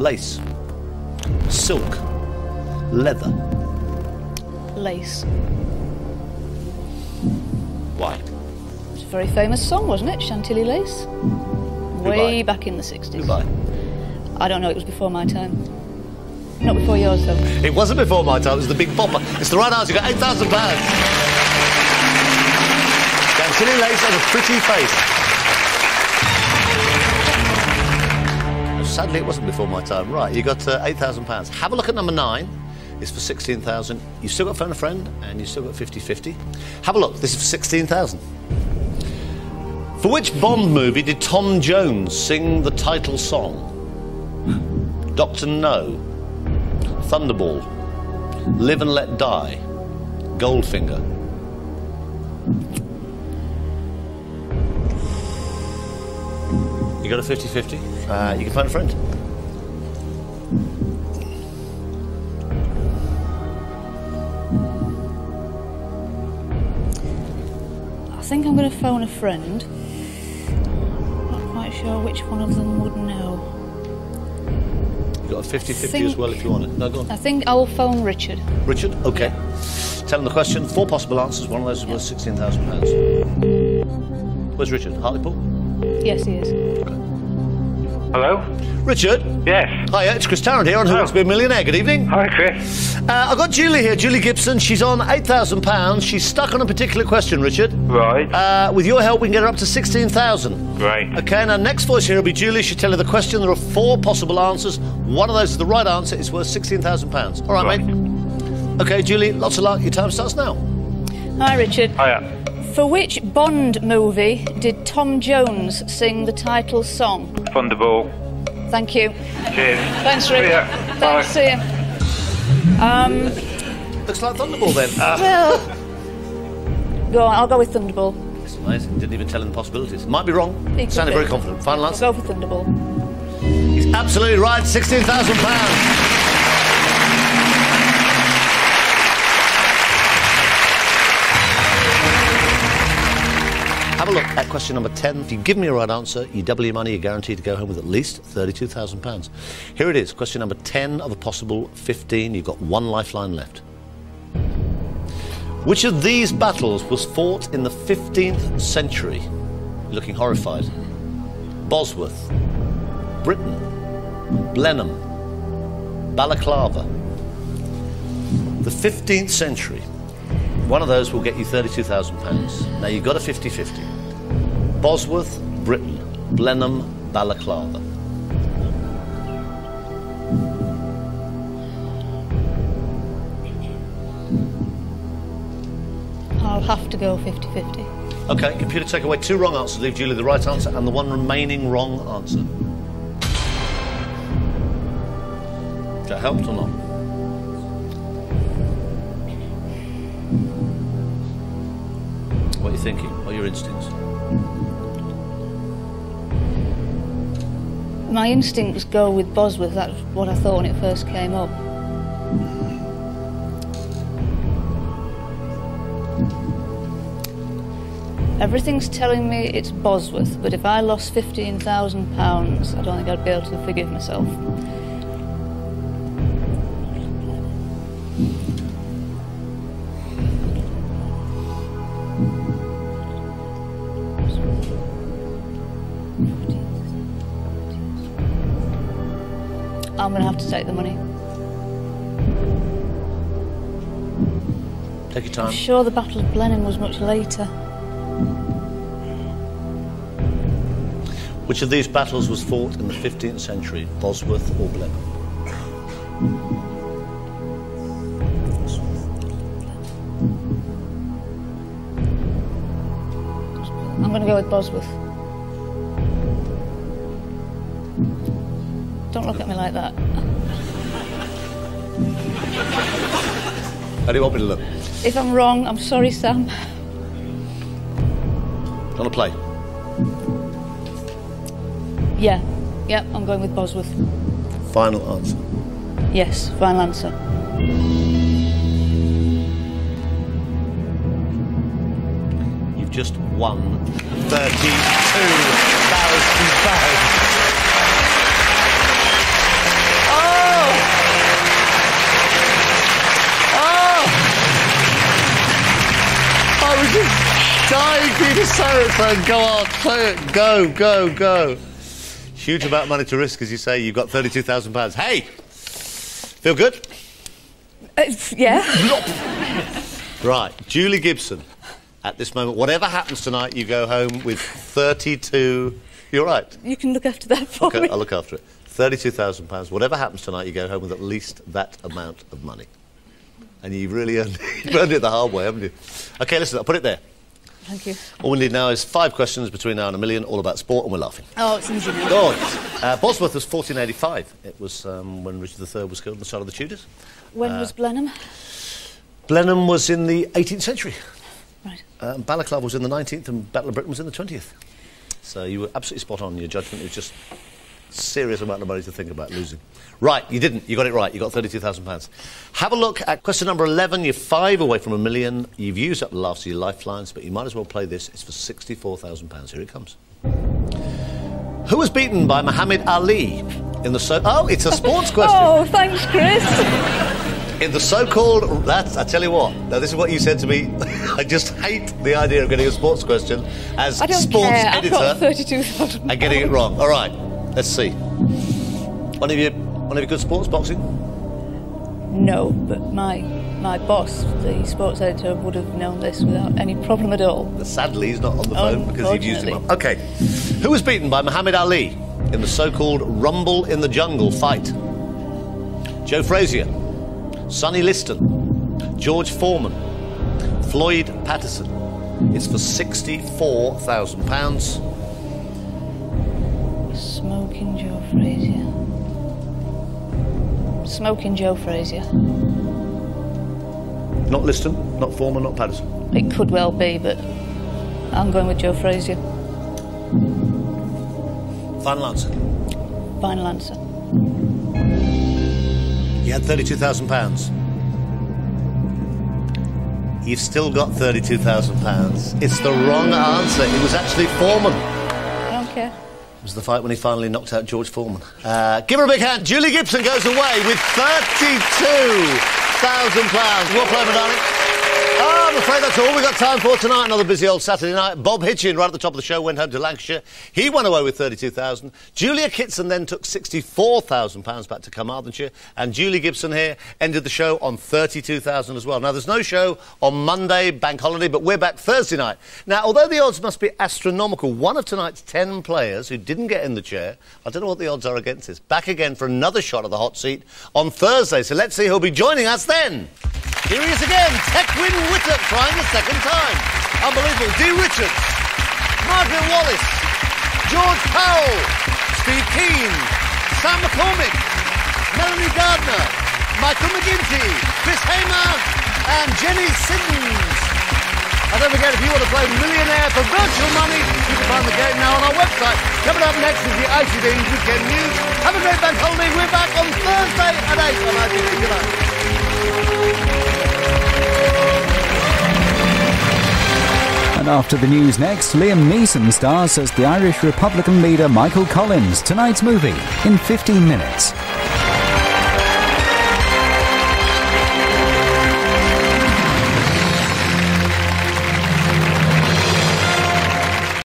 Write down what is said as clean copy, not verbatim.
Lace. Silk. Leather. Lace. Why? It's a very famous song, wasn't it? Chantilly Lace. Way back in the 60s. Goodbye. I don't know, it was before my time. Not before yours, though. It wasn't before my time, it was the Big Bopper. It's the right answer, you got £8,000. Chantilly Lace has a pretty face. Sadly, it wasn't before my time. Right, you got £8,000. Have a look at number 9. It's for 16,000. You've still got Phone a Friend, and you've still got 50-50. Have a look. This is for 16,000. For which Bond movie did Tom Jones sing the title song? Dr. No, Thunderball, Live and Let Die, Goldfinger. You got a 50-50? You can Phone a Friend. I think I'm going to phone a friend. Not quite sure which one of them would know. You've got a 50-50 as well if you want it. No, go on. I think I'll phone Richard. Richard? OK. Yeah. Tell him the question. 4 possible answers. One of those is worth £16,000. Where's Richard? Hartlepool? Yes, he is. Okay. Hello? Richard? Yes. Hiya, it's Chris Tarrant here on Who Wants to Be a Millionaire. Good evening. Hi, Chris. I've got Julie here, Julie Gibson. She's on £8,000. She's stuck on a particular question, Richard. Right. With your help, we can get her up to 16,000. Great. OK, now next voice here will be Julie. She'll tell you the question. There are 4 possible answers. One of those is the right answer. It's worth £16,000. All right, mate? OK, Julie, lots of luck. Your time starts now. Hi, Richard. Hiya. For which Bond movie did Tom Jones sing the title song? Thunderball. Thank you. Cheers. Thanks, Rick. See ya. Bye. Thanks, see you. Looks like Thunderball then. Well, go on, I'll go with Thunderball. It's amazing. Didn't even tell him the possibilities. Might be wrong. He could Sounded be. very confident. Final answer? I'll go for Thunderball. He's absolutely right. £16,000. Have a look at question number 10. If you give me a right answer, you double your money. You're guaranteed to go home with at least £32,000. Here it is, question number 10 of a possible 15. You've got 1 lifeline left. Which of these battles was fought in the 15th century? You're looking horrified. Bosworth, Britain, Blenheim, Balaclava. The 15th century. One of those will get you £32,000. Now, you've got a 50-50. Bosworth, Britain, Blenheim, Balaclava. I'll have to go 50-50. OK, computer, take away 2 wrong answers. Leave Julie the right answer and the 1 remaining wrong answer. That helped or not? What are you thinking? What are your instincts? My instinct was go with Bosworth. That's what I thought when it first came up. Everything's telling me it's Bosworth, but if I lost £15,000, I don't think I'd be able to forgive myself. I'm going to have to take the money. Take your time. I'm sure the Battle of Blenheim was much later. Which of these battles was fought in the 15th century? Bosworth or Blenheim? I'm going to go with Bosworth. Don't look at me like that. How do you want me to look? If I'm wrong, I'm sorry, Sam. Do you want to play? Yeah, I'm going with Bosworth. Final answer. Yes, final answer. You've just won £32,000. Just say it, son. Go on, say it. Go, go, go. Huge amount of money to risk, as you say. You've got £32,000. Hey! Feel good? Yeah. Right, Julie Gibson. At this moment, whatever happens tonight, you go home with 32... You're right. You can look after that for me. I'll look after it. £32,000. Whatever happens tonight, you go home with at least that amount of money. And you've really earned it the hard way, haven't you? OK, listen, I'll put it there. Thank you. All we need now is 5 questions between now and a million, all about sport, and we're laughing. Oh, it's easy now. Oh, Bosworth was 1485. It was when Richard III was killed on the side of the Tudors. When was Blenheim? Blenheim was in the 18th century. Right. Balaclava was in the 19th, and Battle of Britain was in the 20th. So you were absolutely spot on in your judgment. It was just a serious amount of money to think about losing. Right, you didn't. You got it right. You got £32,000. Have a look at question number 11. You're 5 away from a million. You've used up the last of your lifelines, but you might as well play this. It's for £64,000. Here it comes. Who was beaten by Muhammad Ali in the Oh, it's a sports question. Oh, thanks, Chris. In the so-called... I tell you what. Now, this is what you said to me. I just hate the idea of getting a sports question as sports editor. I've got £32,000. And getting it wrong. All right, let's see. One of you good sports, boxing? No, but my boss, the sports editor, would have known this without any problem at all. But sadly, he's not on the phone because you've used him up. OK. Who was beaten by Muhammad Ali in the so-called Rumble in the Jungle fight? Joe Frazier, Sonny Liston, George Foreman, Floyd Patterson. It's for £64,000. Smoking Joe Frazier. Smoking Joe Frazier. Not Liston, not Foreman, not Patterson. It could well be, but I'm going with Joe Frazier. Final answer. Final answer. You had £32,000. You've still got £32,000. It's the wrong answer. It was actually Foreman. I don't care. It was the fight when he finally knocked out George Foreman. Give her a big hand. Julie Gibson goes away with £32,000. Well played, my darling. Oh, I'm afraid that's all we've got time for tonight. Another busy old Saturday night. Bob Hitchin, right at the top of the show, went home to Lancashire. He went away with £32,000. Julia Kitson then took £64,000 back to Carmarthenshire. And Julie Gibson here ended the show on £32,000 as well. Now, there's no show on Monday, bank holiday, but we're back Thursday night. Now, although the odds must be astronomical, one of tonight's 10 players who didn't get in the chair, I don't know what the odds are against this, back again for another shot at the hot seat on Thursday. So let's see who'll be joining us then. Here he is again, Tecwyn Whittock, trying the second time. Unbelievable. Dee Richards, Margaret Wallace, George Powell, Steve Keane, Sam McCormick, Melanie Gardner, Michael McGinty, Chris Hamer, and Jenny Siddons. And don't forget, if you want to play Millionaire for virtual money, you can find the game now on our website. Coming up next is the ITV Weekend News. Have a great bank holiday. We're back on Thursday at 8 on ITV. Good night. And after the news next, Liam Neeson stars as the Irish Republican leader Michael Collins. Tonight's movie in 15 minutes.